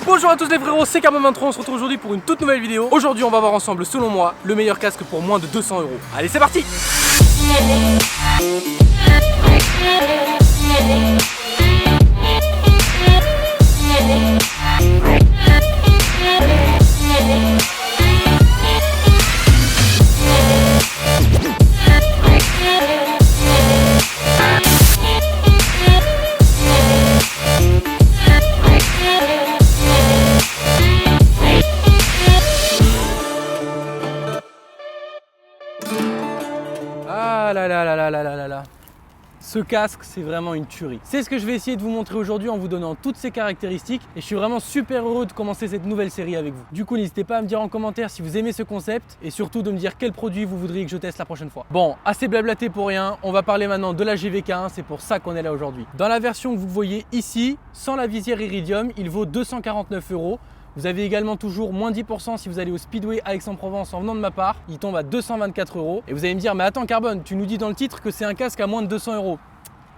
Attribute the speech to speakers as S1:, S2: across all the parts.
S1: Bonjour à tous les frérots, c'est Carbone23, on se retrouve aujourd'hui pour une toute nouvelle vidéo. Aujourd'hui on va voir ensemble, selon moi, le meilleur casque pour moins de 200 €. Allez, c'est parti! Ah là là là là là là là là. Ce casque, c'est vraiment une tuerie. C'est ce que je vais essayer de vous montrer aujourd'hui en vous donnant toutes ses caractéristiques et je suis vraiment super heureux de commencer cette nouvelle série avec vous. Du coup, n'hésitez pas à me dire en commentaire si vous aimez ce concept et surtout de me dire quel produit vous voudriez que je teste la prochaine fois. Bon, assez blablaté pour rien, on va parler maintenant de la GVK1, c'est pour ça qu'on est là aujourd'hui. Dans la version que vous voyez ici, sans la visière Iridium, il vaut 249 €. Vous avez également toujours moins 10% si vous allez au Speedway à Aix-en-Provence en venant de ma part. Il tombe à 224 €. Et vous allez me dire, mais attends Carbone, tu nous dis dans le titre que c'est un casque à moins de 200 €.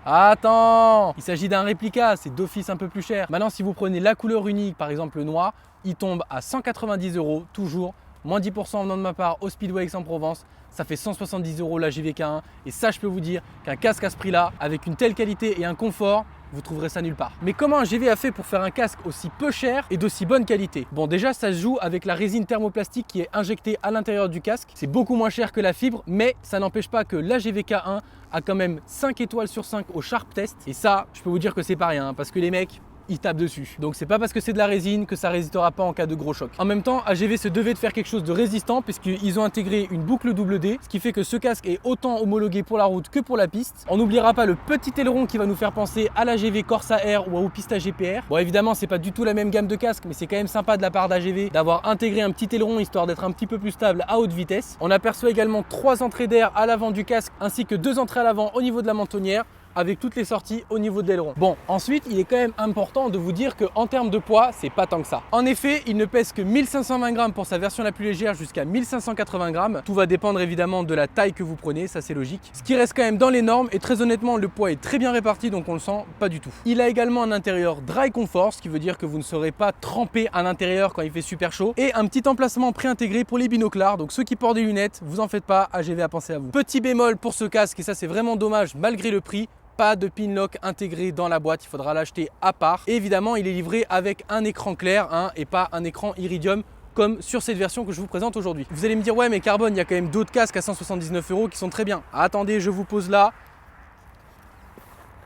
S1: Attends, il s'agit d'un réplica, c'est d'office un peu plus cher. Maintenant, si vous prenez la couleur unique, par exemple le noir, il tombe à 190 €, toujours. Moins 10% en venant de ma part au Speedway Aix-en-Provence. Ça fait 170 € la GVK1. Et ça, je peux vous dire qu'un casque à ce prix-là, avec une telle qualité et un confort, vous trouverez ça nulle part. Mais comment un GV a fait pour faire un casque aussi peu cher et d'aussi bonne qualité? Bon, déjà ça se joue avec la résine thermoplastique qui est injectée à l'intérieur du casque. C'est beaucoup moins cher que la fibre, mais ça n'empêche pas que la GVK1 a quand même 5 étoiles sur 5 au Sharp Test. Et ça, je peux vous dire que c'est pas rien, parce que les mecs, ils tapent dessus. Donc c'est pas parce que c'est de la résine que ça résistera pas en cas de gros choc. En même temps, AGV se devait de faire quelque chose de résistant puisqu'ils ont intégré une boucle double D, ce qui fait que ce casque est autant homologué pour la route que pour la piste. On n'oubliera pas le petit aileron qui va nous faire penser à l'AGV Corsa R ou au Pista GPR. Bon, évidemment, c'est pas du tout la même gamme de casques, mais c'est quand même sympa de la part d'AGV d'avoir intégré un petit aileron histoire d'être un petit peu plus stable à haute vitesse. On aperçoit également 3 entrées d'air à l'avant du casque ainsi que 2 entrées à l'avant au niveau de la mentonnière, avec toutes les sorties au niveau de l'aileron. Bon, ensuite, il est quand même important de vous dire qu'en termes de poids, c'est pas tant que ça. En effet, il ne pèse que 1520 grammes pour sa version la plus légère jusqu'à 1580 grammes. Tout va dépendre évidemment de la taille que vous prenez, ça c'est logique. Ce qui reste quand même dans les normes et très honnêtement, le poids est très bien réparti donc on le sent pas du tout. Il a également un intérieur dry comfort, ce qui veut dire que vous ne serez pas trempé à l'intérieur quand il fait super chaud et un petit emplacement préintégré pour les binoclars. Donc ceux qui portent des lunettes, vous en faites pas, AGV a pensé à vous. Petit bémol pour ce casque et ça c'est vraiment dommage malgré le prix. Pas de pin lock intégré dans la boîte, il faudra l'acheter à part. Et évidemment, il est livré avec un écran clair et pas un écran Iridium comme sur cette version que je vous présente aujourd'hui. Vous allez me dire, ouais mais Carbone, il y a quand même d'autres casques à 179 € qui sont très bien. Attendez, je vous pose là.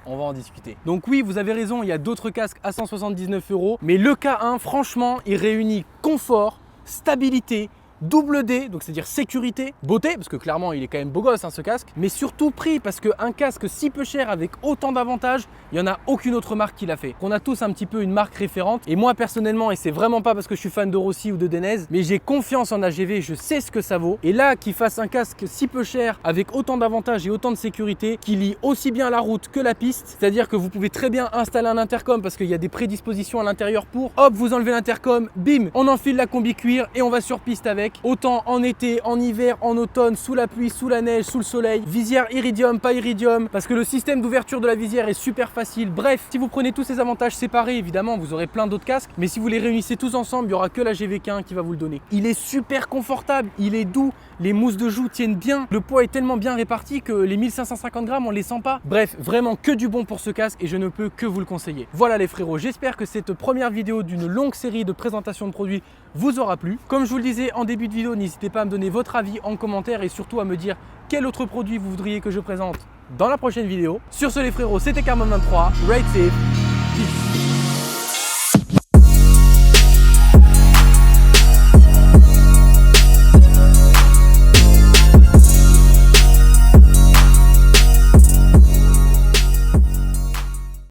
S1: On va en discuter. Donc oui, vous avez raison, il y a d'autres casques à 179 €, mais le K1, franchement, il réunit confort, stabilité, double D, donc c'est-à-dire sécurité, beauté, parce que clairement il est quand même beau gosse ce casque, mais surtout prix, parce qu'un casque si peu cher avec autant d'avantages, il n'y en a aucune autre marque qui l'a fait. On a tous un petit peu une marque référente, et moi personnellement, et c'est vraiment pas parce que je suis fan de Rossi ou de Denez, mais j'ai confiance en AGV, je sais ce que ça vaut, et là qu'il fasse un casque si peu cher, avec autant d'avantages et autant de sécurité, qui lie aussi bien la route que la piste, c'est-à-dire que vous pouvez très bien installer un intercom, parce qu'il y a des prédispositions à l'intérieur pour, hop, vous enlevez l'intercom, bim, on enfile la combi cuir, et on va sur piste avec. Autant en été, en hiver, en automne, sous la pluie, sous la neige, sous le soleil. Visière Iridium, pas Iridium, parce que le système d'ouverture de la visière est super facile. Bref, si vous prenez tous ces avantages séparés, évidemment, vous aurez plein d'autres casques. Mais si vous les réunissez tous ensemble, il n'y aura que la GVK1 qui va vous le donner. Il est super confortable, il est doux, les mousses de joue tiennent bien. Le poids est tellement bien réparti que les 1550 grammes, on les sent pas. Bref, vraiment que du bon pour ce casque et je ne peux que vous le conseiller. Voilà les frérots, j'espère que cette première vidéo d'une longue série de présentations de produits vous aura plu. Comme je vous le disais en début de vidéo, n'hésitez pas à me donner votre avis en commentaire et surtout à me dire quel autre produit vous voudriez que je présente dans la prochaine vidéo. Sur ce les frérots, c'était Carbone23, ride safe.